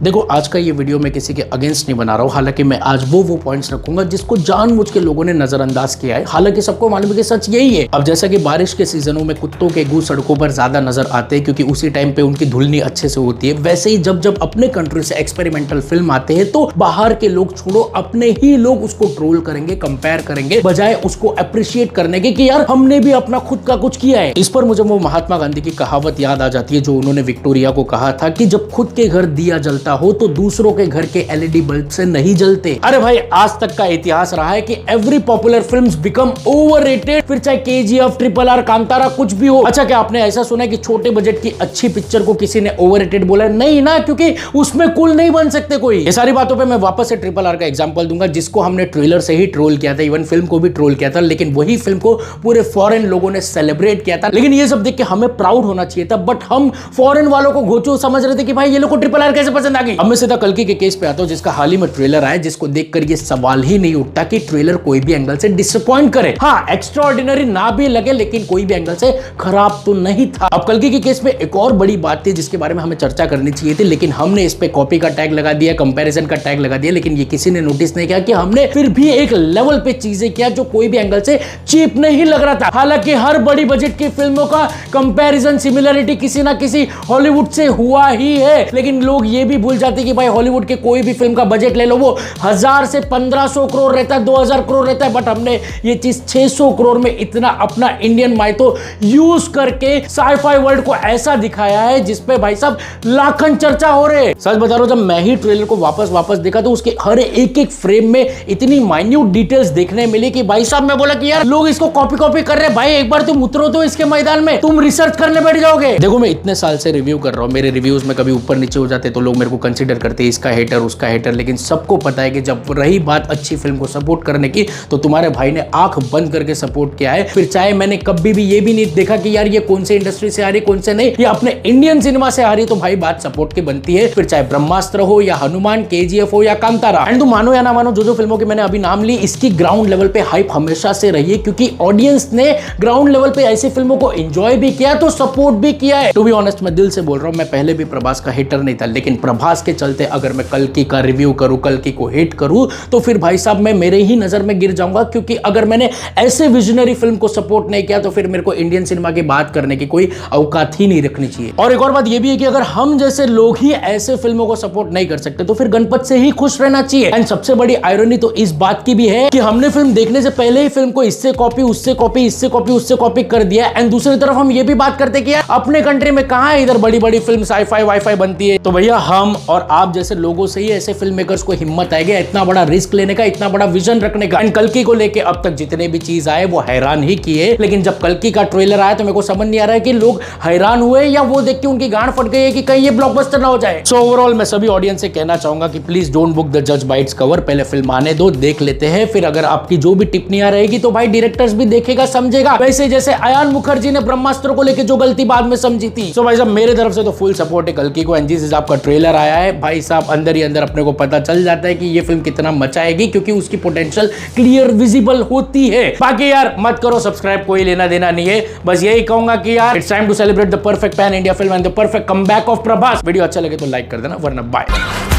देखो आज का ये वीडियो मैं किसी के अगेंस्ट नहीं बना रहा हूँ, हालांकि मैं आज वो पॉइंट्स रखूंगा जिसको जानबूझ के लोगों ने नजरअंदाज किया है। हालांकि सबको मालूम है कि सच यही है। अब जैसा कि बारिश के सीजनों में कुत्तों के गू सड़कों पर ज्यादा नजर आते हैं क्योंकि उसी टाइम पे उनकी धुलनी अच्छे से होती है, वैसे ही जब जब अपने कंट्री से एक्सपेरिमेंटल फिल्म आते हैं तो बाहर के लोग छोड़ो, अपने ही लोग उसको ट्रोल करेंगे, कंपेयर करेंगे, बजाय उसको अप्रिशिएट करने के कि यार हमने भी अपना खुद का कुछ किया है। इस पर मुझे वो महात्मा गांधी की कहावत याद आ जाती है जो उन्होंने विक्टोरिया को कहा था कि जब खुद के घर दिया जलता हो तो दूसरों के घर के एलईडी बल्ब से नहीं जलते। अरे भाई आज तक का इतिहास रहा है कि every popular films become overrated, फिर चाहे केजीएफ, ट्रिपल आर, कांतारा कुछ भी हो। अच्छा क्या आपने ऐसा सुना है कि छोटे बजट की अच्छी पिक्चर को किसी ने ओवररेटेड बोला? नहीं ना, क्योंकि उसमें कुल नहीं बन सकते कोई। ये सारी बातों पे मैं वापस से ट्रिपल आर का एग्जांपल दूंगा जिसको हमने ट्रेलर से ही ट्रोल किया था, इवन फिल्म को भी ट्रोल किया था, लेकिन वही फिल्म को पूरे फॉरेन लोगों ने सेलिब्रेट किया था। लेकिन ये सब देख के हमें प्राउड होना चाहिए था, बट हम फॉरेन वालों को घोचो समझ रहे थे कि भाई ये लोग को ट्रिपल आर कैसे पसंद आ गई। अब मैं सीधा कल्कि के केस पे आता हूं जिसका हाल ही में ट्रेलर आया, जिसको देखकर ये सवाल ही नहीं उठता कि ट्रेलर कोई भी एंगल से डिसअपॉइंट करे। हाँ एक्स्ट्राऑर्डिनरी ना भी लगे लेकिन कोई भी एंगल से खराब तो नहीं था। अब कल्कि के केस में एक और बड़ी बात थी जिसके बारे में हमें चर्चा करनी चाहिए थी, लेकिन हमने इस पे कॉपी का टैग लगा दिया, कंपैरिजन का टैग लगा दिया, लेकिन ये किसी ने नोटिस नहीं किया कि हमने फिर भी एक लेवल पे चीजें किया जो कोई भी एंगल से चीप नहीं लग रहा था। हालांकि हर बड़ी बजट की फिल्मों का कंपैरिजन, सिमिलरिटी किसी ना किसी हॉलीवुड से हुआ ही है, लेकिन लोग ये भी भूल जाते कि भाई हॉलीवुड के कोई भी फिल्म का बजट ले लो वो 1000 से 1500 करोड़ रहता है, 2000 करोड़ रहता है, बट हमने ये चीज 600 करोड़ में इतना अपना इंडियन माइथो यूज करके साईफाई वर्ल्ड को ऐसा दिखाया है जिसपे भाई साहब लाखन चर्चा हो रहे। सच बता रहा हूं, जब मैं ही ट्रेलर को वापस देखा तो उसके हर एक फ्रेम में इतनी माइन्यूट डिटेल्स देखने मिली कि भाई साहब मैं बोला कि यार लोग इसको कॉपी कर रहे हैं। भाई एक बार तुम उतरो तो इसके मैदान में, तुम रिसर्च करने बैठ जाओगे। देखो मैं इतने साल से रिव्यू कर रहा हूं, मेरे रिव्यूज में कभी ऊपर नीचे हो जाते तो लोग मेरे को कंसीडर करते हैं इसका हेटर उसका हेटर, लेकिन सबको पता है कि जब रही बात अच्छी फिल्म को सपोर्ट करने की तो तुम्हारे भाई ने आंख बंद करके सपोर्ट किया है। फिर चाहे मैंने कभी भी ये भी नहीं देखा कि यार ये कौन से इंडस्ट्री से आ रही कौन से नहीं, ये अपने इंडियन सिनेमा से आ रही, तो भाई बात सपोर्ट की बनती है। फिर चाहे ब्रह्मास्त्र हो या हनुमान, केजीएफ हो या कांतारा। एंड तुम मानो या ना मानो जो फिल्मों की मैंने अभी नाम ली इसकी ग्राउंड लेवल पे हाइप हमेशा से रही है, क्योंकि ऑडियंस ने ग्राउंड लेवल पे ऐसी फिल्मों को एंजॉय भी किया तो सपोर्ट भी किया है। टू बी ऑनेस्ट मैं दिल से बोल रहा हूं, मैं पहले भी प्रभास का हेटर नहीं था, लेकिन प्रभास के चलते अगर मैं कल्कि का रिव्यू करूं, कल्कि को हिट करूं तो फिर भाई साहब मैं मेरे ही नजर में गिर जाऊंगा, क्योंकि अगर मैंने ऐसे विजनरी फिल्म को सपोर्ट नहीं किया तो फिर मेरे को इंडियन सिनेमा की बात करने की कोई औकात ही नहीं रखनी चाहिए। और एक और बात ये भी है कि अगर हम जैसे लोग ही ऐसे फिल्मों को सपोर्ट नहीं कर सकते तो फिर गणपत से ही खुश रहना चाहिए। एंड सबसे बड़ी आयरनी तो इस बात की भी है कि हमने फिल्म देखने से पहले ही फिल्म को इससे कॉपी उससे कॉपी इससे कॉपी उससे कॉपी कर दिया। एंड दूसरी तरफ हम ये भी बात करते कि अपने कंट्री में कहां है इधर बड़ी बड़ी फिल्म साईफाई वाईफाई बनती है, तो भैया हम और आप जैसे लोगों से ही ऐसे फिल्म मेकर्स को हिम्मत आएगी इतना बड़ा रिस्क लेने का, इतना बड़ा विजन रखने का। एंड कल्कि को लेके अब तक जितने भी चीज आए वो हैरान ही किए, लेकिन जब कल्कि का ट्रेलर आया तो मेरे को समझ नहीं आ रहा है कि लोग हैरान हुए या वो देख के उनकी गांड फट गई है कि कहीं ये ब्लॉकबस्टर ना हो जाए। सो ओवरऑल मैं सभी ऑडियंस से कहना चाहूंगा कि प्लीज डोंट बुक द जज बाय इट्स कवर, पहले फिल्म आने दो, देख लेते हैं, फिर अगर आपकी जो भी टिप्पणियां रहेगी तो भाई डायरेक्टर्स भी देखेगा समझेगा, वैसे जैसे अयान मुखर्जी ने ब्रह्मास्त्र को लेके जो गलती बाद में समझी थी। सो भाई साहब मेरे तरफ से तो फुल सपोर्ट है कल्कि को। एंड जिस हिसाब का ट्रेलर आया है भाई साहब अंदर ही अंदर अपने को पता चल जाता है कि ये फिल्म कितना मचाएगी, क्योंकि उसकी पोटेंशियल क्लियर विजिबल होती है। बाकी यार मत करो सब्सक्राइब, कोई लेना देना नहीं है, बस यही कहूंगा कि यार it's time to celebrate the perfect pan India film and the perfect comeback of Prabhas. Video अच्छा लगे तो लाइक कर देना, वरना बाय।